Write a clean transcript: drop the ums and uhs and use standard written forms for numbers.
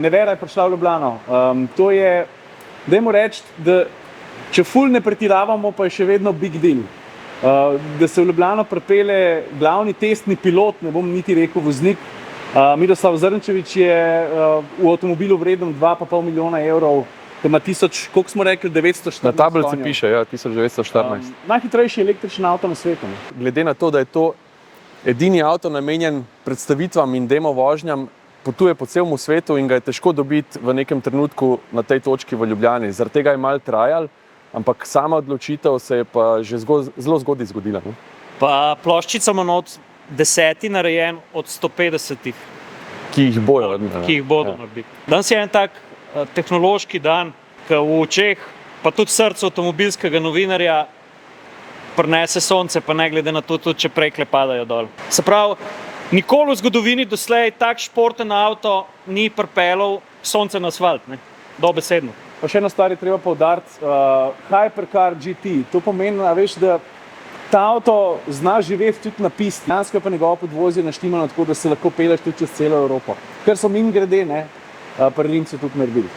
Nevera je prišla v Ljubljano. To je, dajmo reči, da če ful ne pretiravamo, pa je še vedno big deal. Da se v Ljubljano pripelje glavni testni pilot, ne bom niti rekel voznik, Miroslav Zrnčević je v avtomobilu vreden 2,5 milijona evrov, ki ima koliko smo rekli, 914 Na tablici konjev. piše, ja, 1914. Najhitrejši električni avto na svetu. Glede na to, da je to edini avto namenjen predstavitvam in demo vožnjam, potuje po celem svetu in ga je težko dobiti v nekem trenutku na tej točki v Ljubljani. Zaradi tega je malo trajal, ampak sama odločitev se je pa že zelo zgodaj zgodila. Ne? Pa ploščica ima not 10 narejen od 150, Ki jih bojo. ki jih bodo naredili. Danes je en tak tehnološki dan, ki v očeh, pa tudi srcu avtomobilskega novinarja prinese sonce, pa ne glede na to, tudi če prekle padajo dol. Se pravi, nikoli v zgodovini doslej tak športen avto ni pripeljal sonce na asfalt, ne? Dobesedno. Pa še eno stvar je treba poudariti, Hypercar GT, to pomeni, veš, da ta avto zna živeti tudi na pisti, dejansko je pa njegovo podvozje naštimano tako, da se lahko pelješ tudi čez celo Evropo, kar so mimogrede, pri Rimcu tudi naredili.